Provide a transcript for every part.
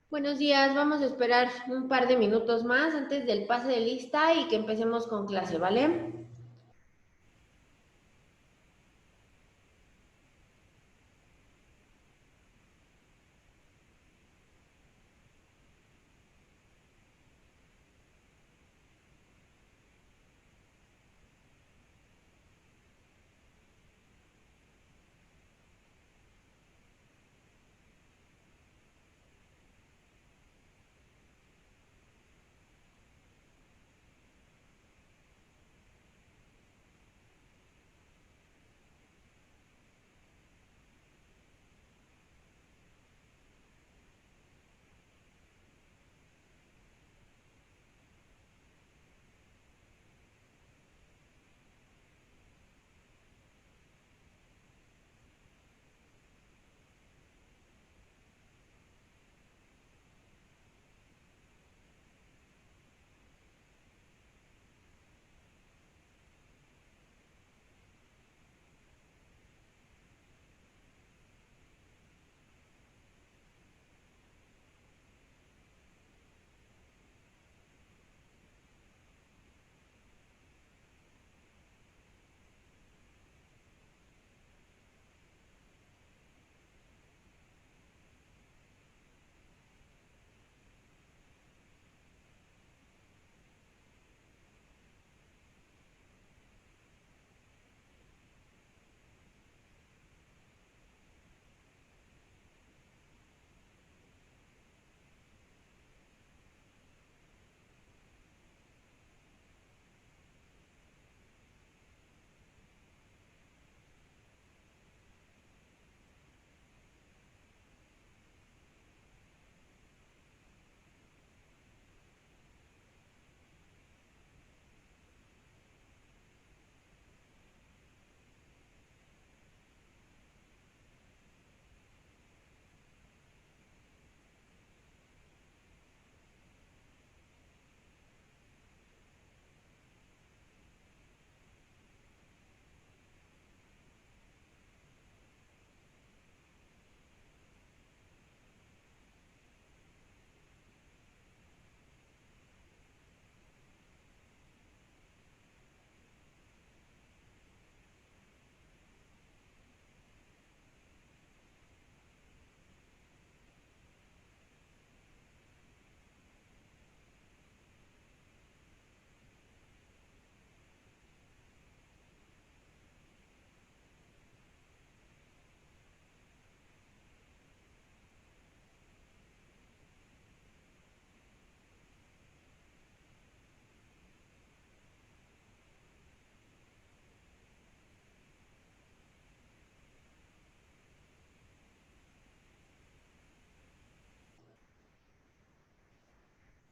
Buenos días, vamos a esperar un par de minutos más antes del pase de lista y que empecemos con clase, ¿vale?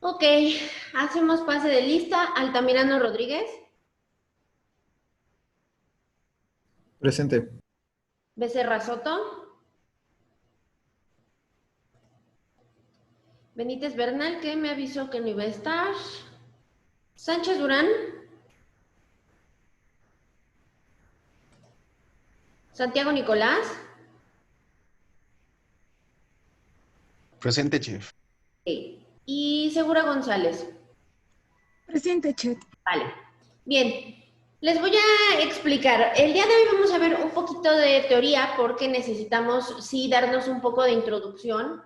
Ok, hacemos pase de lista. Altamirano Rodríguez, Presente. Becerra Soto, Benítez Bernal, que me avisó que no iba a estar, Sánchez Durán, Santiago Nicolás, Presente, chef. y Segura González. Presente, Chet. Vale, bien. Les voy a explicar. El día de hoy vamos a ver un poquito de teoría porque necesitamos, sí, darnos un poco de introducción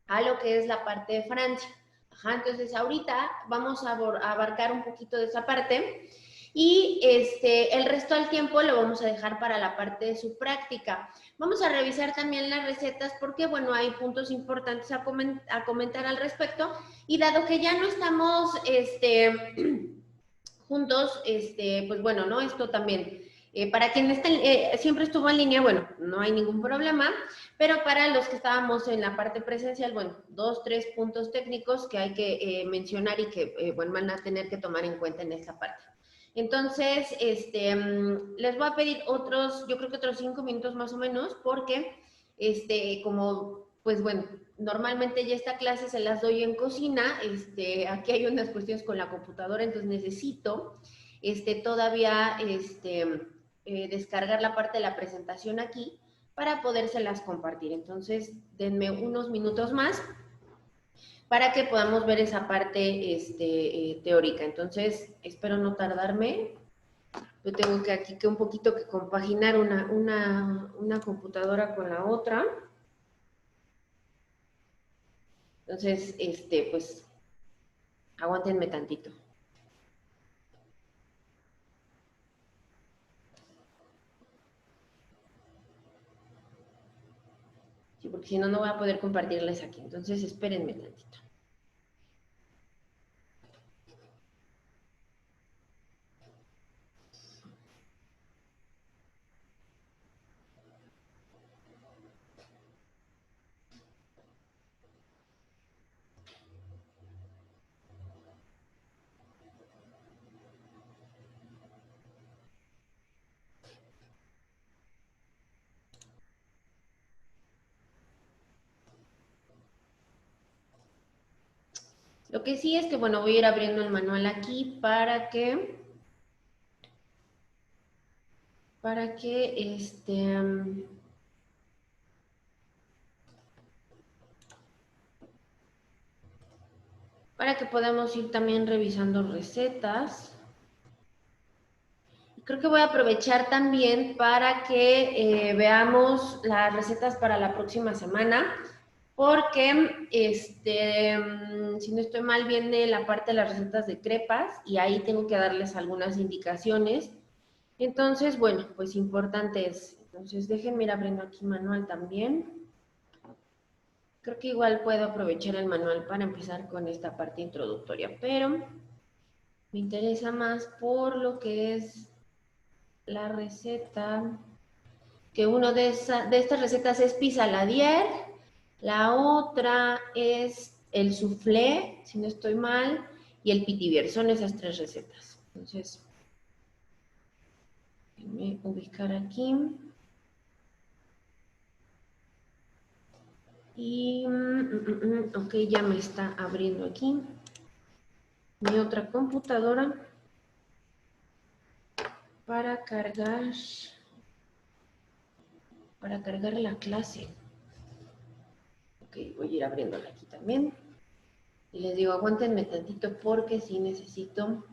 a lo que es la parte de Francia. Ajá, entonces ahorita vamos a abarcar un poquito de esa parte y el resto del tiempo lo vamos a dejar para la parte de su práctica. Vamos a revisar también las recetas porque, bueno, hay puntos importantes a comentar al respecto y dado que ya no estamos, juntos, pues bueno, ¿no? Esto también, para quien siempre estuvo en línea, bueno, no hay ningún problema, pero para los que estábamos en la parte presencial, bueno, 2, 3 puntos técnicos que hay que mencionar y que, bueno, van a tener que tomar en cuenta en esta parte. Entonces, les voy a pedir otros, yo creo que otros 5 minutos más o menos, porque, como, pues bueno, normalmente ya esta clase se las doy en cocina, aquí hay unas cuestiones con la computadora, entonces necesito, todavía, descargar la parte de la presentación aquí para podérselas compartir. Entonces, denme unos minutos más para que podamos ver esa parte teórica. Entonces, espero no tardarme. Yo tengo que aquí un poquito que compaginar una computadora con la otra. Entonces, pues, aguántenme tantito. Sí, porque si no, no voy a poder compartirles aquí. Entonces, espérenme tantito. Lo que sí es que, bueno, voy a ir abriendo el manual aquí para que podamos ir también revisando recetas. Creo que voy a aprovechar también para que veamos las recetas para la próxima semana, porque si no estoy mal, viene la parte de las recetas de crepas y ahí tengo que darles algunas indicaciones. Entonces, bueno, pues importante es. Entonces, déjenme ir abriendo aquí manual también. Creo que igual puedo aprovechar el manual para empezar con esta parte introductoria, pero me interesa más por lo que es la receta, que uno de estas recetas es pizza saladier, la otra es el soufflé, si no estoy mal, y el pitibir. Son esas tres recetas. Entonces, déjenme ubicar aquí. Y, ok, ya me está abriendo aquí mi otra computadora para cargar la clase. Ok, voy a ir abriéndola aquí también. Y les digo, aguántenme tantito porque sí necesito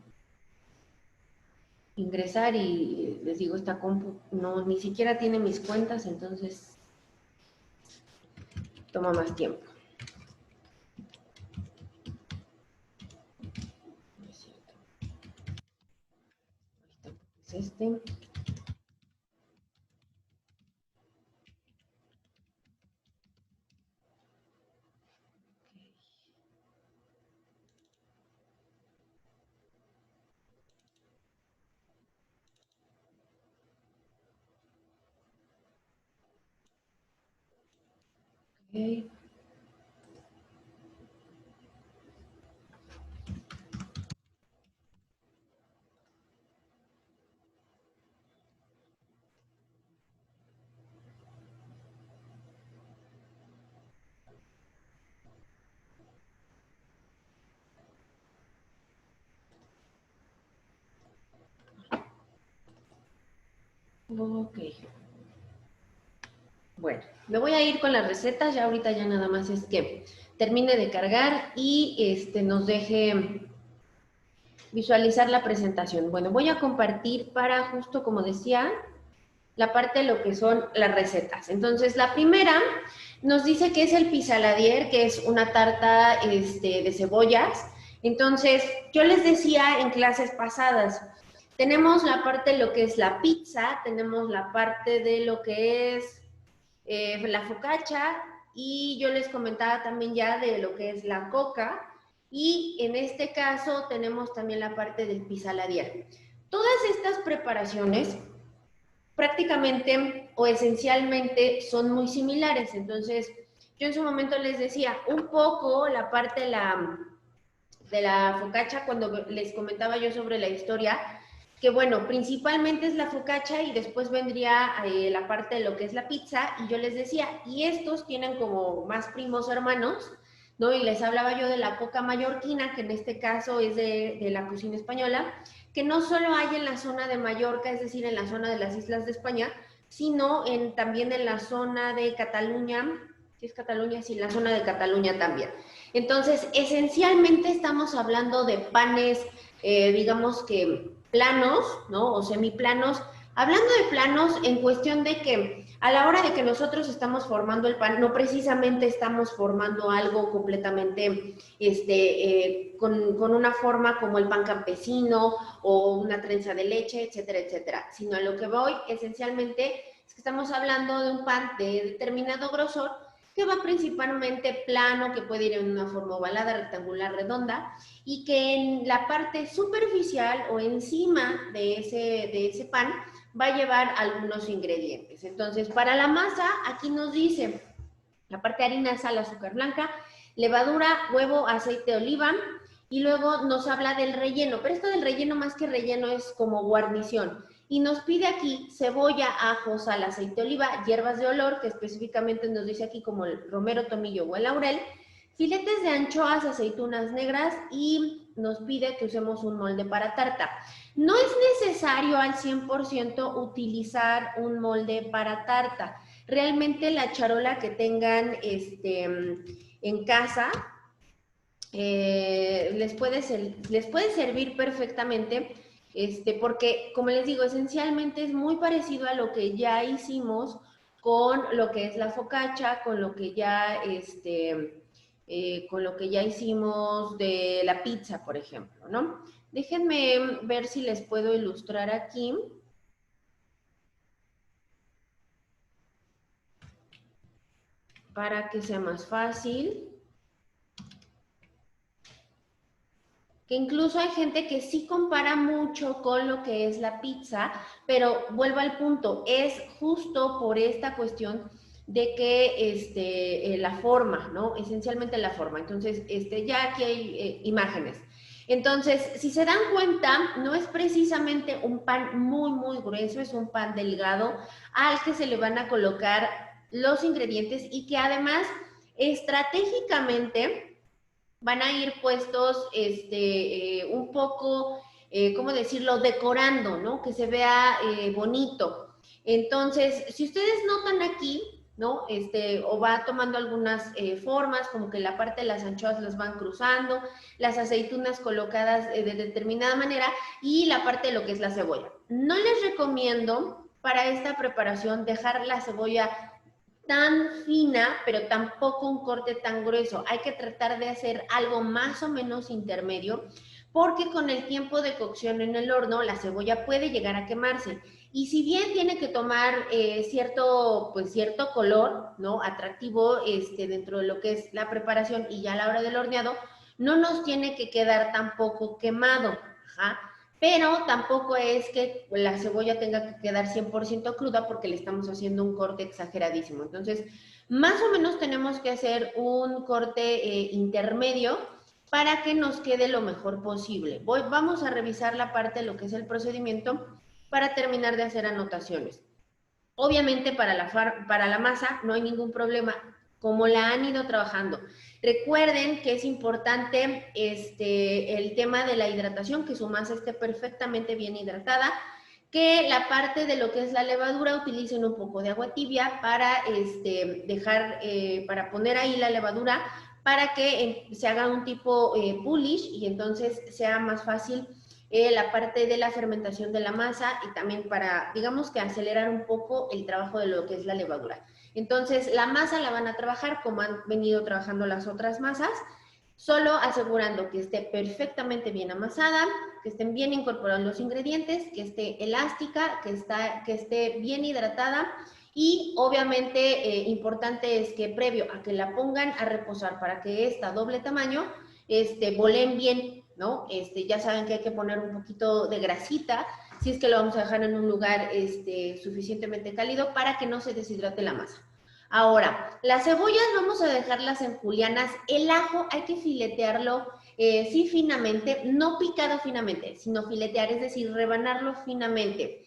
ingresar y les digo, esta compu no, ni siquiera tiene mis cuentas, entonces toma más tiempo. No es cierto. Ahorita es este. Okay. Ok. Bueno, me voy a ir con las recetas, ya ahorita ya nada más es que termine de cargar y nos deje visualizar la presentación. Bueno, voy a compartir para justo como decía, la parte de lo que son las recetas. Entonces, la primera nos dice que es el pissaladier, que es una tarta de cebollas. Entonces, yo les decía en clases pasadas, tenemos la parte de lo que es la pizza, tenemos la parte de lo que es la focaccia y yo les comentaba también ya de lo que es la coca y en este caso tenemos también la parte del pissaladier. Todas estas preparaciones prácticamente o esencialmente son muy similares. Entonces, yo en su momento les decía un poco la parte de la focaccia cuando les comentaba yo sobre la historia, que bueno, principalmente es la focaccia y después vendría la parte de lo que es la pizza y yo les decía, y estos tienen como más primos hermanos, ¿no? Y les hablaba yo de la coca mallorquina, que en este caso es de la cocina española, que no solo hay en la zona de Mallorca, es decir, en la zona de las islas de España, sino también en la zona de Cataluña Sí, es Cataluña, sí, la zona de Cataluña también. Entonces, esencialmente estamos hablando de panes, digamos que planos, ¿no? O semiplanos. Hablando de planos, en cuestión de que a la hora de que nosotros estamos formando el pan, no precisamente estamos formando algo completamente con una forma como el pan campesino o una trenza de leche, etcétera, etcétera. Sino a lo que voy, esencialmente, es que estamos hablando de un pan de determinado grosor que va principalmente plano, que puede ir en una forma ovalada, rectangular, redonda, y que en la parte superficial o encima de ese pan va a llevar algunos ingredientes. Entonces, para la masa, aquí nos dice, la parte de harina, sal, azúcar blanca, levadura, huevo, aceite de oliva, y luego nos habla del relleno, pero esto del relleno más que relleno es como guarnición. Y nos pide aquí cebolla, ajo, sal, aceite de oliva, hierbas de olor, que específicamente nos dice aquí como el romero, tomillo o el laurel, filetes de anchoas, aceitunas negras y nos pide que usemos un molde para tarta. No es necesario al 100% utilizar un molde para tarta. Realmente la charola que tengan en casa les puede servir perfectamente, porque, como les digo, esencialmente es muy parecido a lo que ya hicimos con lo que es la focaccia, con lo que ya, con lo que ya hicimos de la pizza, por ejemplo, ¿no? Déjenme ver si les puedo ilustrar aquí. Para que sea más fácil. Que incluso hay gente que sí compara mucho con lo que es la pizza, pero vuelvo al punto, es justo por esta cuestión de que la forma, ¿no? Esencialmente la forma. Entonces, ya aquí hay imágenes. Entonces, si se dan cuenta, no es precisamente un pan muy, muy grueso, es un pan delgado al que se le van a colocar los ingredientes y que además estratégicamente van a ir puestos un poco, ¿cómo decirlo?, decorando, ¿no? Que se vea bonito. Entonces, si ustedes notan aquí, ¿no? O va tomando algunas formas, como que la parte de las anchoas las van cruzando, las aceitunas colocadas de determinada manera y la parte de lo que es la cebolla. No les recomiendo para esta preparación dejar la cebolla tan fina, pero tampoco un corte tan grueso. Hay que tratar de hacer algo más o menos intermedio, porque con el tiempo de cocción en el horno, la cebolla puede llegar a quemarse. Y si bien tiene que tomar cierto color, ¿no? Atractivo dentro de lo que es la preparación y ya a la hora del horneado, no nos tiene que quedar tampoco quemado. Ajá. Pero tampoco es que la cebolla tenga que quedar 100% cruda porque le estamos haciendo un corte exageradísimo. Entonces, más o menos tenemos que hacer un corte intermedio para que nos quede lo mejor posible. Vamos a revisar la parte de lo que es el procedimiento para terminar de hacer anotaciones. Obviamente para la masa no hay ningún problema, como la han ido trabajando. Recuerden que es importante el tema de la hidratación, que su masa esté perfectamente bien hidratada, que la parte de lo que es la levadura utilicen un poco de agua tibia para para poner ahí la levadura para que se haga un tipo bullish y entonces sea más fácil la parte de la fermentación de la masa y también para, digamos que acelerar un poco el trabajo de lo que es la levadura. Entonces, la masa la van a trabajar como han venido trabajando las otras masas, solo asegurando que esté perfectamente bien amasada, que estén bien incorporados los ingredientes, que esté elástica, que esté bien hidratada y obviamente importante es que previo a que la pongan a reposar para que esta doble tamaño, bolen bien, ¿no? Ya saben que hay que poner un poquito de grasita, si es que lo vamos a dejar en un lugar suficientemente cálido para que no se deshidrate la masa. Ahora, las cebollas vamos a dejarlas en julianas, el ajo hay que filetearlo sí finamente, no picado finamente, sino filetear, es decir, rebanarlo finamente.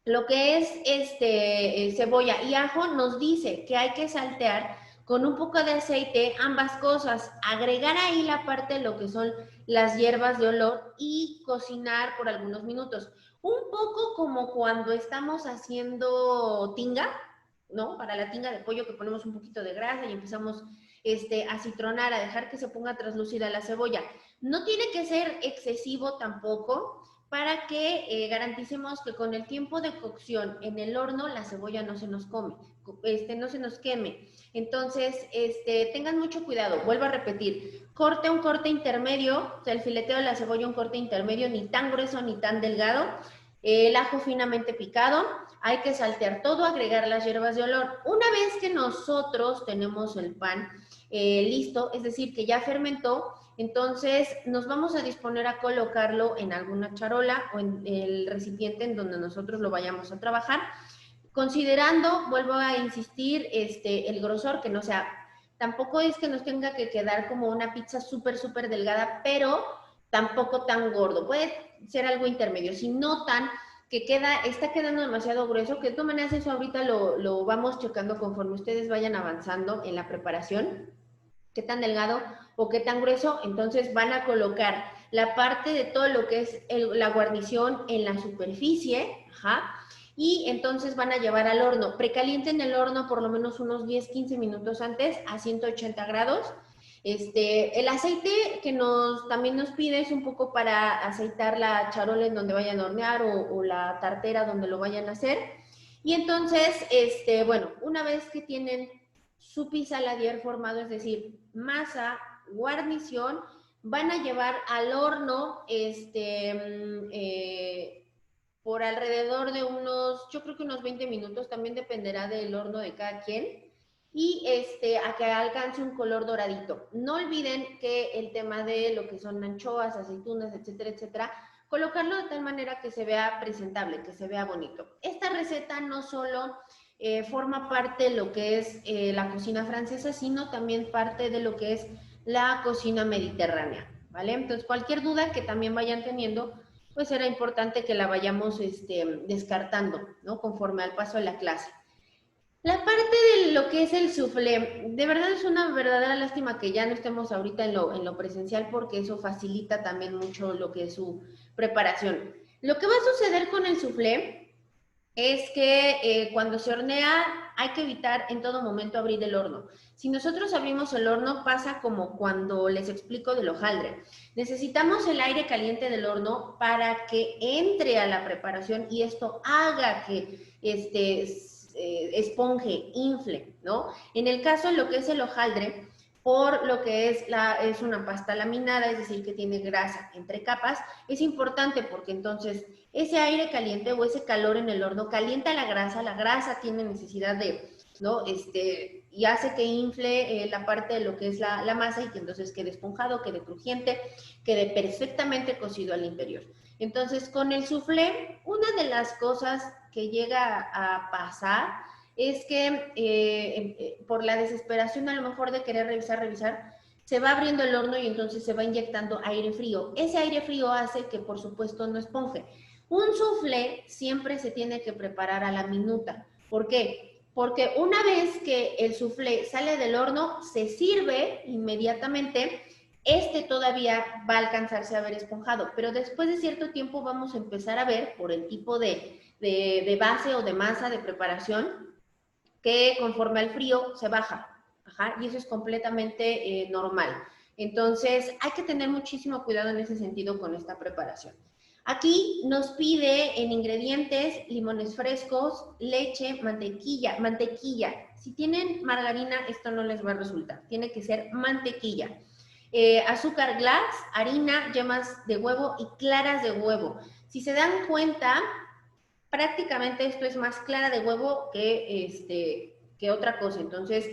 Lo que es cebolla y ajo nos dice que hay que saltear con un poco de aceite ambas cosas, agregar ahí la parte de lo que son las hierbas de olor y cocinar por algunos minutos. Un poco como cuando estamos haciendo tinga, ¿no? Para la tinga de pollo que ponemos un poquito de grasa y empezamos a citronar, a dejar que se ponga translúcida la cebolla. No tiene que ser excesivo tampoco para que garanticemos que con el tiempo de cocción en el horno la cebolla no se nos no se nos queme. Entonces, tengan mucho cuidado. Vuelvo a repetir, un corte intermedio, o sea, el fileteo de la cebolla un corte intermedio, ni tan grueso ni tan delgado. El ajo finamente picado, hay que saltear todo, agregar las hierbas de olor. Una vez que nosotros tenemos el pan listo, es decir, que ya fermentó, entonces nos vamos a disponer a colocarlo en alguna charola o en el recipiente en donde nosotros lo vayamos a trabajar, considerando, vuelvo a insistir, el grosor, que no sea, tampoco es que nos tenga que quedar como una pizza súper delgada, pero tampoco tan gordo, puede ser algo intermedio, si notan que está quedando demasiado grueso, que de todas maneras eso ahorita lo vamos checando conforme ustedes vayan avanzando en la preparación, qué tan delgado o qué tan grueso, entonces van a colocar la parte de todo lo que es la guarnición en la superficie, y entonces van a llevar al horno. Precalienten el horno por lo menos unos 10-15 minutos antes a 180 grados. El aceite que también nos pide es un poco para aceitar la charola en donde vayan a hornear o la tartera donde lo vayan a hacer. Y entonces, bueno, una vez que tienen su pissaladier formado, es decir, masa, guarnición, van a llevar al horno por alrededor de yo creo que unos 20 minutos, también dependerá del horno de cada quien, y a que alcance un color doradito. No olviden que el tema de lo que son anchoas, aceitunas, etcétera, etcétera, colocarlo de tal manera que se vea presentable, que se vea bonito. Esta receta no solo forma parte de lo que es la cocina francesa, sino también parte de lo que es la cocina mediterránea, ¿vale? Entonces, cualquier duda que también vayan teniendo, pues será importante que la vayamos descartando, ¿no? Conforme al paso de la clase. La parte de lo que es el soufflé, de verdad es una verdadera lástima que ya no estemos ahorita en lo presencial, porque eso facilita también mucho lo que es su preparación. Lo que va a suceder con el soufflé es que cuando se hornea hay que evitar en todo momento abrir el horno. Si nosotros abrimos el horno, pasa como cuando les explico del hojaldre. Necesitamos el aire caliente del horno para que entre a la preparación y esto haga que esponje, infle, ¿no? En el caso de lo que es el hojaldre, por lo que es una pasta laminada, es decir, que tiene grasa entre capas, es importante porque entonces ese aire caliente o ese calor en el horno calienta la grasa tiene necesidad de, ¿no? Y hace que infle la parte de lo que es la masa y que entonces quede esponjado, quede crujiente, quede perfectamente cocido al interior. Entonces, con el soufflé, una de las cosas que llega a pasar es que por la desesperación a lo mejor de querer revisar, se va abriendo el horno y entonces se va inyectando aire frío. Ese aire frío hace que, por supuesto, no esponje. Un soufflé siempre se tiene que preparar a la minuta. ¿Por qué? Porque una vez que el soufflé sale del horno, se sirve inmediatamente, todavía va a alcanzarse a ver esponjado, pero después de cierto tiempo vamos a empezar a ver, por el tipo de base o de masa de preparación, que conforme al frío se baja, y eso es completamente normal. Entonces, hay que tener muchísimo cuidado en ese sentido con esta preparación. Aquí nos pide en ingredientes limones frescos, leche, mantequilla. Si tienen margarina, esto no les va a resultar. Tiene que ser mantequilla. Azúcar glass, harina, yemas de huevo y claras de huevo. Si se dan cuenta, prácticamente esto es más clara de huevo que otra cosa. Entonces,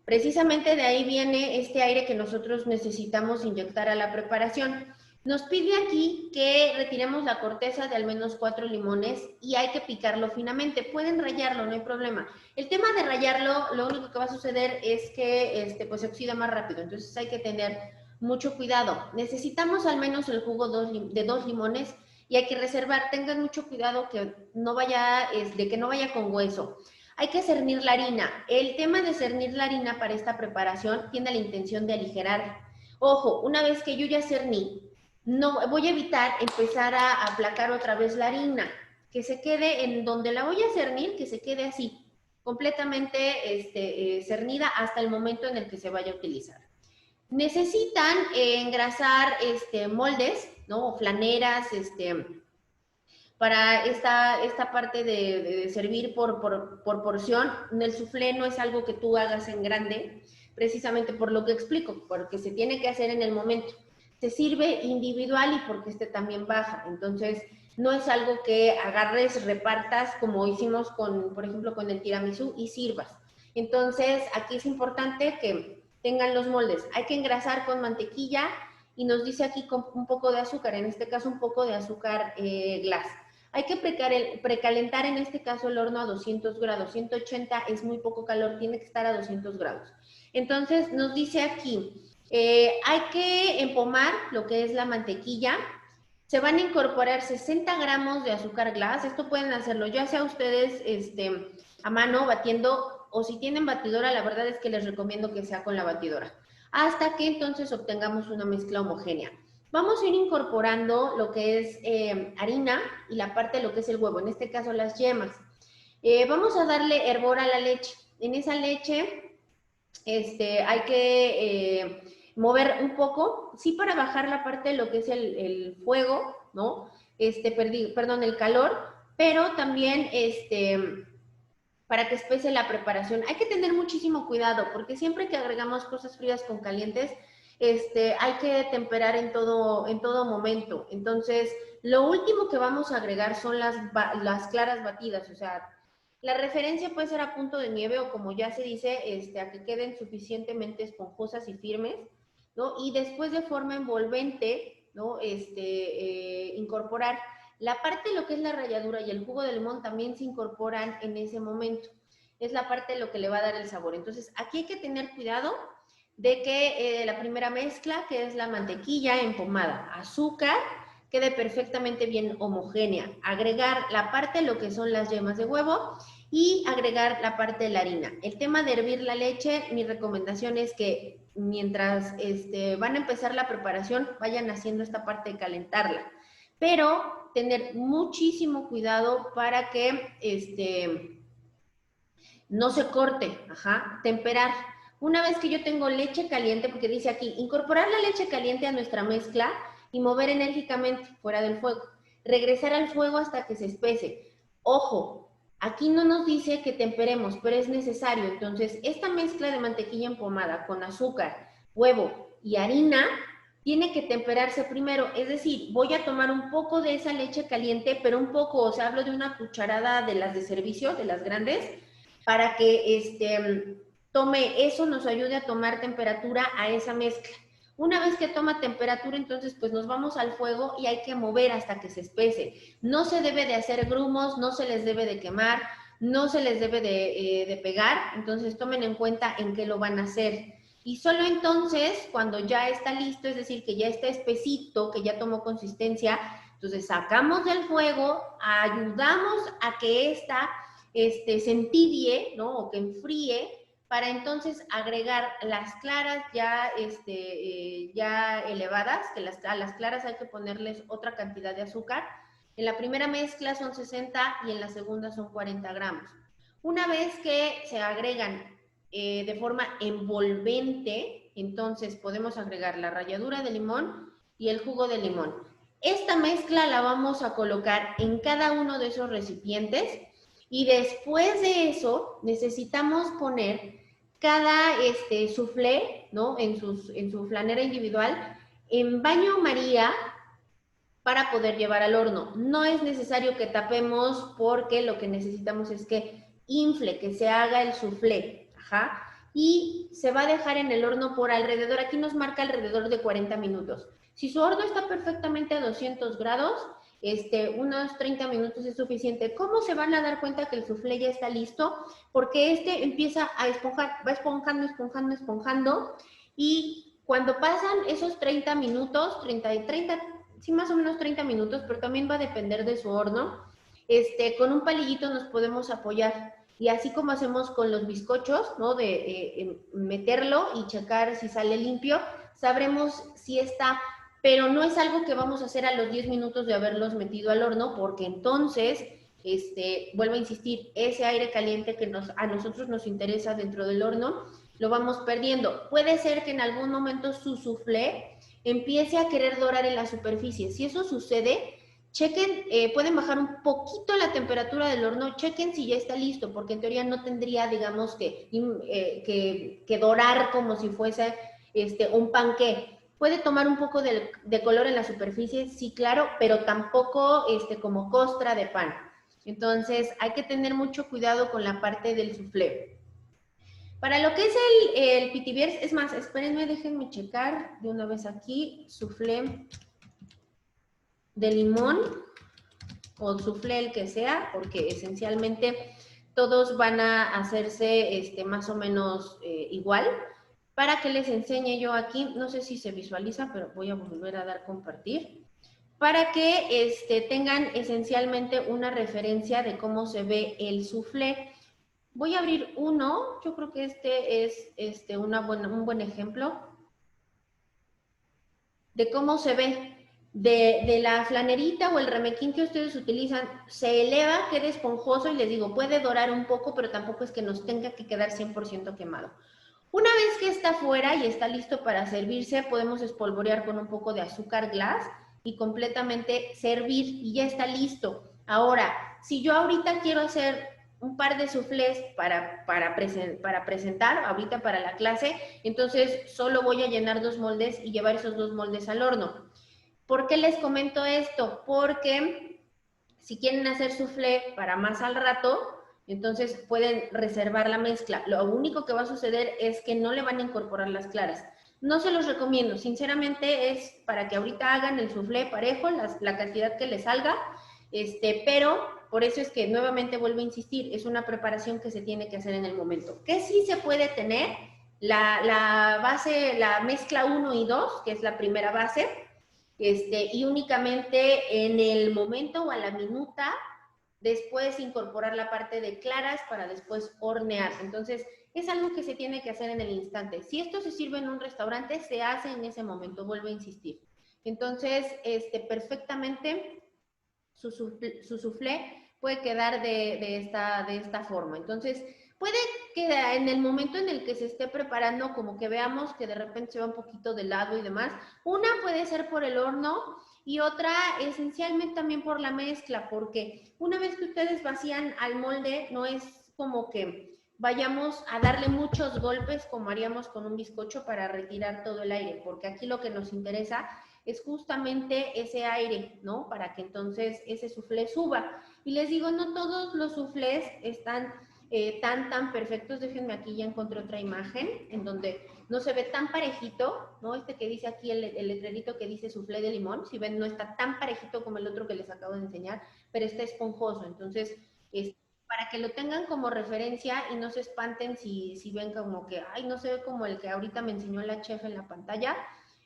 precisamente de ahí viene este aire que nosotros necesitamos inyectar a la preparación. Nos pide aquí que retiremos la corteza de al menos 4 limones y hay que picarlo finamente. Pueden rallarlo, no hay problema. El tema de rallarlo, lo único que va a suceder es que pues se oxida más rápido. Entonces hay que tener mucho cuidado. Necesitamos al menos el jugo de 2 limones y hay que reservar. Tengan mucho cuidado que no vaya con hueso. Hay que cernir la harina. El tema de cernir la harina para esta preparación tiene la intención de aligerar. Ojo, una vez que yo ya cerní, no voy a evitar empezar a aplacar otra vez la harina, que se quede en donde la voy a cernir, que se quede así, completamente cernida hasta el momento en el que se vaya a utilizar. Necesitan engrasar moldes, ¿no? O flaneras, para esta parte de servir por porción. El soufflé no es algo que tú hagas en grande, precisamente por lo que explico, porque se tiene que hacer en el momento. Se sirve individual y porque también baja. Entonces, no es algo que agarres, repartas, como hicimos por ejemplo, con el tiramisú y sirvas. Entonces, aquí es importante que tengan los moldes. Hay que engrasar con mantequilla y nos dice aquí con un poco de azúcar, en este caso un poco de azúcar glass. Hay que precalentar en este caso el horno a 200 grados, 180 es muy poco calor, tiene que estar a 200 grados. Entonces nos dice aquí, hay que empomar lo que es la mantequilla, se van a incorporar 60 gramos de azúcar glass, esto pueden hacerlo ya sea ustedes a mano batiendo, o si tienen batidora, la verdad es que les recomiendo que sea con la batidora, hasta que entonces obtengamos una mezcla homogénea. Vamos a ir incorporando lo que es harina y la parte de lo que es el huevo, en este caso las yemas. Vamos a darle hervor a la leche. En esa leche hay que mover un poco, sí, para bajar la parte de lo que es el fuego, ¿no? Perdón, el calor, pero también para que espese la preparación. Hay que tener muchísimo cuidado, porque siempre que agregamos cosas frías con calientes, hay que temperar en todo momento. Entonces, lo último que vamos a agregar son las claras batidas, o sea, la referencia puede ser a punto de nieve o, como ya se dice, a que queden suficientemente esponjosas y firmes, ¿no? Y después de forma envolvente, ¿no? Incorporar la parte de lo que es la ralladura y el jugo de limón también se incorporan en ese momento. Es la parte de lo que le va a dar el sabor. Entonces, aquí hay que tener cuidado de que la primera mezcla, que es la mantequilla empomada, azúcar, quede perfectamente bien homogénea. Agregar la parte de lo que son las yemas de huevo y agregar la parte de la harina. El tema de hervir la leche, mi recomendación es que mientras van a empezar la preparación, vayan haciendo esta parte de calentarla. Pero tener muchísimo cuidado para que no se corte. Temperar. Una vez que yo tengo leche caliente, porque dice aquí, incorporar la leche caliente a nuestra mezcla y mover enérgicamente fuera del fuego. Regresar al fuego hasta que se espese. Ojo, aquí no nos dice que temperemos, pero es necesario. Entonces, esta mezcla de mantequilla empomada con azúcar, huevo y harina tiene que temperarse primero. Es decir, voy a tomar un poco de esa leche caliente, pero un poco, o sea, hablo de una cucharada de las de servicio, de las grandes, para que tome eso, nos ayude a tomar temperatura a esa mezcla. Una vez que toma temperatura, entonces pues nos vamos al fuego y hay que mover hasta que se espese. No se debe de hacer grumos, no se les debe de quemar, no se les debe de pegar, entonces tomen en cuenta en qué lo van a hacer. Y solo entonces, cuando ya está listo, es decir, que ya está espesito, que ya tomó consistencia, entonces sacamos del fuego, ayudamos a que se entibie, ¿no? O que enfríe, para entonces agregar las claras ya elevadas, que a las claras hay que ponerles otra cantidad de azúcar. En la primera mezcla son 60 y en la segunda son 40 gramos. Una vez que se agregan de forma envolvente, entonces podemos agregar la ralladura de limón y el jugo de limón. Esta mezcla la vamos a colocar en cada uno de esos recipientes y después de eso necesitamos poner cada soufflé, ¿no? en su flanera individual en baño María para poder llevar al horno. No es necesario que tapemos porque lo que necesitamos es que infle, que se haga el soufflé. Y se va a dejar en el horno por alrededor, aquí nos marca alrededor de 40 minutos. Si su horno está perfectamente a 200 grados, unos 30 minutos es suficiente. ¿Cómo se van a dar cuenta que el soufflé ya está listo? Porque empieza a esponjar, va esponjando, y cuando pasan esos 30 minutos, sí, más o menos 30 minutos, pero también va a depender de su horno, con un palillito nos podemos apoyar. Y así como hacemos con los bizcochos, ¿no? De meterlo y checar si sale limpio, sabremos si está, pero no es algo que vamos a hacer a los 10 minutos de haberlos metido al horno, porque entonces vuelvo a insistir, ese aire caliente que a nosotros nos interesa dentro del horno, lo vamos perdiendo. Puede ser que en algún momento su soufflé empiece a querer dorar en la superficie. Si eso sucede, chequen, pueden bajar un poquito la temperatura del horno, chequen si ya está listo, porque en teoría no tendría, digamos, que dorar como si fuese un panqué. Puede tomar un poco de color en la superficie, sí, claro, pero tampoco como costra de pan. Entonces, hay que tener mucho cuidado con la parte del soufflé. Para lo que es el pitibers, es más, espérenme, déjenme checar de una vez aquí, soufflé de limón o soufflé el que sea, porque esencialmente todos van a hacerse más o menos igual. Para que les enseñe yo aquí, no sé si se visualiza, pero voy a volver a dar compartir, para que tengan esencialmente una referencia de cómo se ve el soufflé. Voy a abrir uno, yo creo que este es un buen ejemplo de cómo se ve. De la flanerita o el remequín que ustedes utilizan, se eleva, queda esponjoso y les digo, puede dorar un poco, pero tampoco es que nos tenga que quedar 100% quemado. Una vez que está fuera y está listo para servirse, podemos espolvorear con un poco de azúcar glass y completamente servir y ya está listo. Ahora, si yo ahorita quiero hacer un par de soufflés para presentar, ahorita para la clase, entonces solo voy a llenar 2 moldes y llevar esos 2 moldes al horno. ¿Por qué les comento esto? Porque si quieren hacer soufflé para más al rato, entonces pueden reservar la mezcla. Lo único que va a suceder es que no le van a incorporar las claras. No se los recomiendo, sinceramente es para que ahorita hagan el soufflé parejo, la cantidad que les salga, pero por eso es que nuevamente vuelvo a insistir, es una preparación que se tiene que hacer en el momento. ¿Qué sí se puede tener? La base, la mezcla 1 y 2, que es la primera base, y únicamente en el momento o a la minuta, después incorporar la parte de claras para después hornear. Entonces, es algo que se tiene que hacer en el instante. Si esto se sirve en un restaurante, se hace en ese momento, vuelvo a insistir. Entonces, perfectamente su soufflé puede quedar de esta forma. Entonces, puede que en el momento en el que se esté preparando, como que veamos que de repente se va un poquito de lado y demás. Una puede ser por el horno y otra esencialmente también por la mezcla, porque una vez que ustedes vacían al molde, no es como que vayamos a darle muchos golpes como haríamos con un bizcocho para retirar todo el aire, porque aquí lo que nos interesa es justamente ese aire, ¿no? Para que entonces ese soufflé suba. Y les digo, no todos los soufflés están tan perfectos. Déjenme, aquí ya encontré otra imagen en donde no se ve tan parejito, ¿no? Que dice aquí el letrerito que dice soufflé de limón, si ven no está tan parejito como el otro que les acabo de enseñar, pero está esponjoso. Entonces, para que lo tengan como referencia y no se espanten si ven como que, ay, no se ve como el que ahorita me enseñó la chef en la pantalla.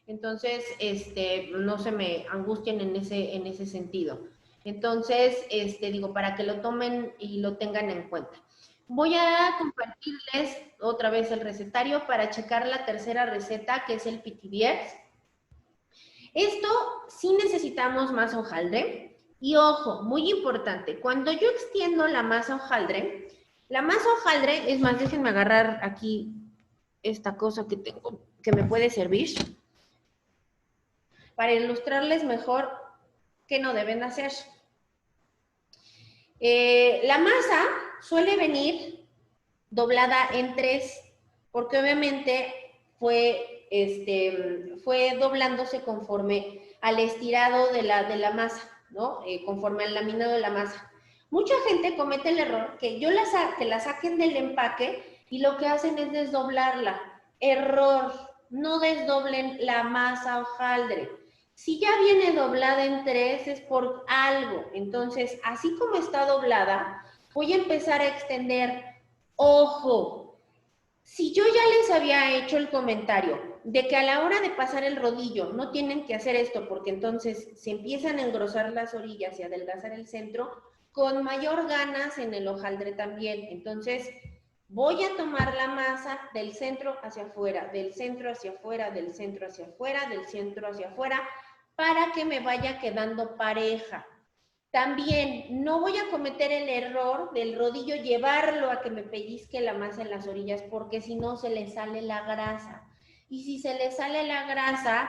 Entonces, no se me angustien en ese sentido. Entonces, digo, para que lo tomen y lo tengan en cuenta. Voy a compartirles otra vez el recetario para checar la tercera receta, que es el pitibers. Esto sí necesitamos masa hojaldre. Y ojo, muy importante, cuando yo extiendo la masa hojaldre, es más, déjenme agarrar aquí esta cosa que tengo, que me puede servir, para ilustrarles mejor qué no deben hacer. La masa suele venir doblada en 3, porque obviamente fue doblándose conforme al estirado de la masa, ¿no? Conforme al laminado de la masa. Mucha gente comete el error que que la saquen del empaque y lo que hacen es desdoblarla. Error, no desdoblen la masa hojaldre. Si ya viene doblada en 3 es por algo. Entonces, así como está doblada, voy a empezar a extender. Ojo, si yo ya les había hecho el comentario de que a la hora de pasar el rodillo no tienen que hacer esto porque entonces se empiezan a engrosar las orillas y adelgazar el centro, con mayor ganas en el hojaldre también. Entonces, voy a tomar la masa del centro hacia afuera, del centro hacia afuera, del centro hacia afuera, del centro hacia afuera, para que me vaya quedando pareja. También no voy a cometer el error del rodillo, llevarlo a que me pellizque la masa en las orillas, porque si no se le sale la grasa. Y si se le sale la grasa,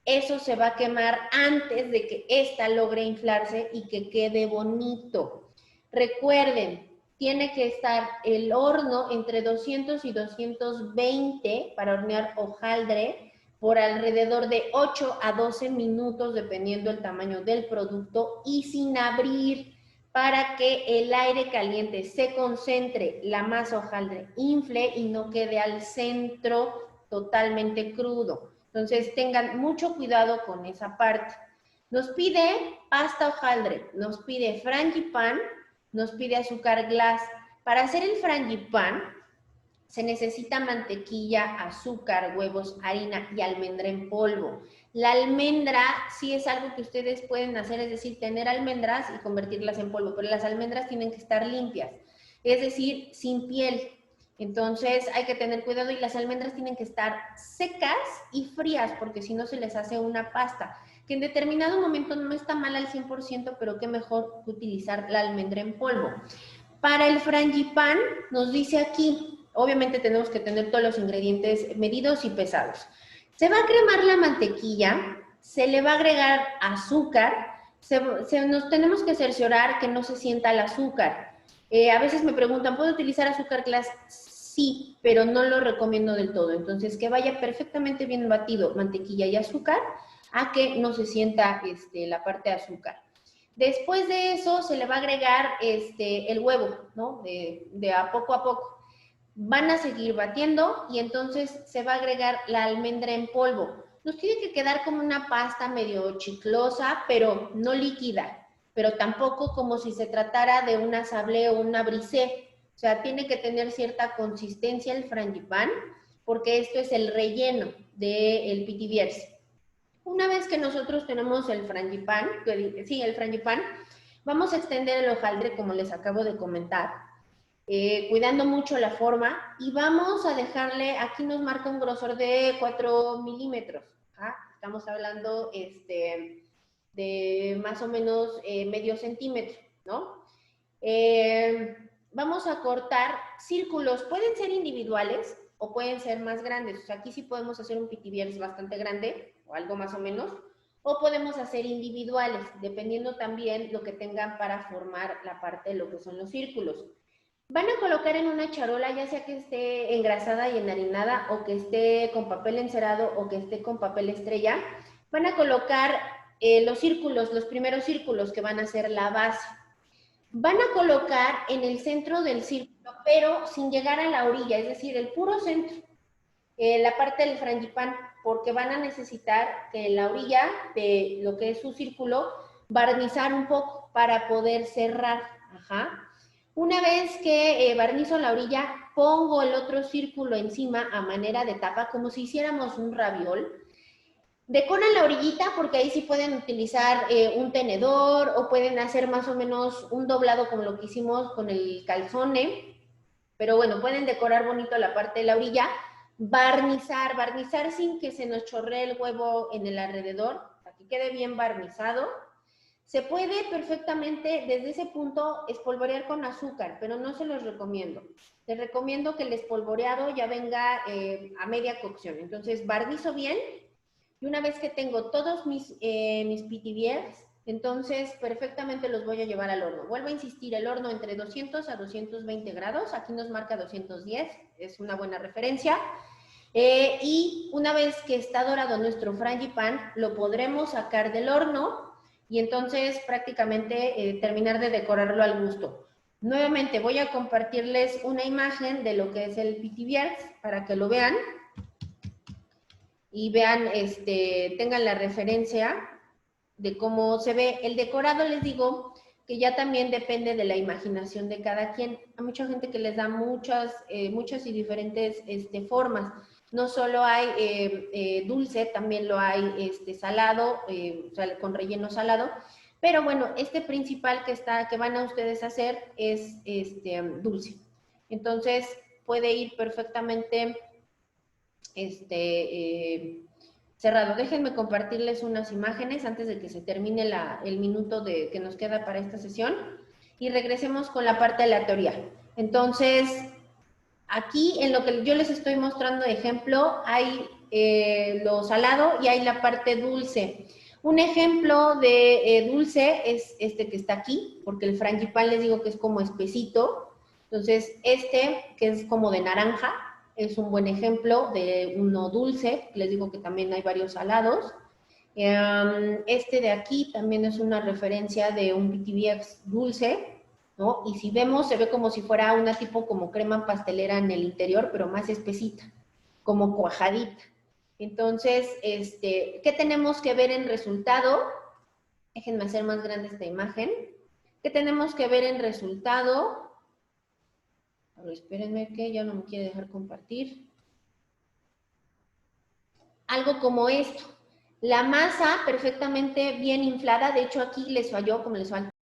eso se va a quemar antes de que ésta logre inflarse y que quede bonito. Recuerden, tiene que estar el horno entre 200 y 220 para hornear hojaldre por alrededor de 8 a 12 minutos, dependiendo del tamaño del producto, y sin abrir, para que el aire caliente se concentre, la masa hojaldre infle y no quede al centro totalmente crudo. Entonces tengan mucho cuidado con esa parte. Nos pide pasta hojaldre, nos pide frangipán, nos pide azúcar glass. Para hacer el frangipán se necesita mantequilla, azúcar, huevos, harina y almendra en polvo. La almendra sí es algo que ustedes pueden hacer, es decir, tener almendras y convertirlas en polvo, pero las almendras tienen que estar limpias, es decir, sin piel. Entonces hay que tener cuidado y las almendras tienen que estar secas y frías porque si no se les hace una pasta, que en determinado momento no está mal al 100%, pero qué mejor utilizar la almendra en polvo. Para el frangipán nos dice aquí, obviamente tenemos que tener todos los ingredientes medidos y pesados. Se va a cremar la mantequilla, se le va a agregar azúcar, nos tenemos que cerciorar que no se sienta el azúcar. A veces me preguntan, ¿puedo utilizar azúcar glass? Sí, pero no lo recomiendo del todo. Entonces, que vaya perfectamente bien batido mantequilla y azúcar a que no se sienta la parte de azúcar. Después de eso se le va a agregar el huevo, ¿no? De a poco. Van a seguir batiendo y entonces se va a agregar la almendra en polvo. Nos tiene que quedar como una pasta medio chiclosa, pero no líquida, pero tampoco como si se tratara de una sablé o una brisée. O sea, tiene que tener cierta consistencia el frangipán, porque esto es el relleno del pitibers. Una vez que nosotros tenemos el frangipán, vamos a extender el hojaldre como les acabo de comentar, cuidando mucho la forma, y vamos a dejarle, aquí nos marca un grosor de 4 milímetros, estamos hablando de más o menos medio centímetro, ¿no? Vamos a cortar círculos, pueden ser individuales o pueden ser más grandes. O sea, aquí sí podemos hacer un pitibers bastante grande o algo más o menos, o podemos hacer individuales, dependiendo también lo que tengan para formar la parte de lo que son los círculos. Van a colocar en una charola, ya sea que esté engrasada y enharinada o que esté con papel encerado o que esté con papel estrella. Van a colocar los círculos, los primeros círculos que van a ser la base. Van a colocar en el centro del círculo, pero sin llegar a la orilla, es decir, el puro centro, la parte del frangipán, porque van a necesitar que en la orilla de lo que es su círculo barnizar un poco para poder cerrar. Una vez que barnizo la orilla, pongo el otro círculo encima a manera de tapa, como si hiciéramos un raviol. Decoran la orillita porque ahí sí pueden utilizar un tenedor o pueden hacer más o menos un doblado como lo que hicimos con el calzone. Pero bueno, pueden decorar bonito la parte de la orilla. Barnizar sin que se nos chorree el huevo en el alrededor, para que quede bien barnizado. Se puede perfectamente desde ese punto espolvorear con azúcar, pero no se los recomiendo. Les recomiendo que el espolvoreado ya venga a media cocción. Entonces barnizo bien y una vez que tengo todos mis pitibers, entonces perfectamente los voy a llevar al horno. Vuelvo a insistir, el horno entre 200 a 220 grados. Aquí nos marca 210, es una buena referencia. Y una vez que está dorado nuestro frangipán, lo podremos sacar del horno y entonces prácticamente terminar de decorarlo al gusto. Nuevamente voy a compartirles una imagen de lo que es el pitibers para que lo vean y vean, tengan la referencia de cómo se ve. El decorado, les digo, que ya también depende de la imaginación de cada quien. Hay mucha gente que les da muchas y diferentes formas. No solo hay dulce, también lo hay salado, o sea, con relleno salado. Pero bueno, principal que van a ustedes a hacer es dulce. Entonces, puede ir perfectamente cerrado. Déjenme compartirles unas imágenes antes de que se termine el minuto que nos queda para esta sesión y regresemos con la parte de la teoría. Entonces, aquí en lo que yo les estoy mostrando de ejemplo, hay lo salado y hay la parte dulce. Un ejemplo de dulce es este que está aquí, porque el frangipán les digo que es como espesito. Entonces, este que es como de naranja, es un buen ejemplo de uno dulce. Les digo que también hay varios salados. Este de aquí también es una referencia de un PTBX dulce, ¿no? Y si vemos, se ve como si fuera una tipo como crema pastelera en el interior, pero más espesita, como cuajadita. Entonces, ¿qué tenemos que ver en resultado? Déjenme hacer más grande esta imagen. ¿Qué tenemos que ver en resultado? A ver, espérenme que ya no me quiere dejar compartir. Algo como esto. La masa perfectamente bien inflada, de hecho aquí les falló, como les faltó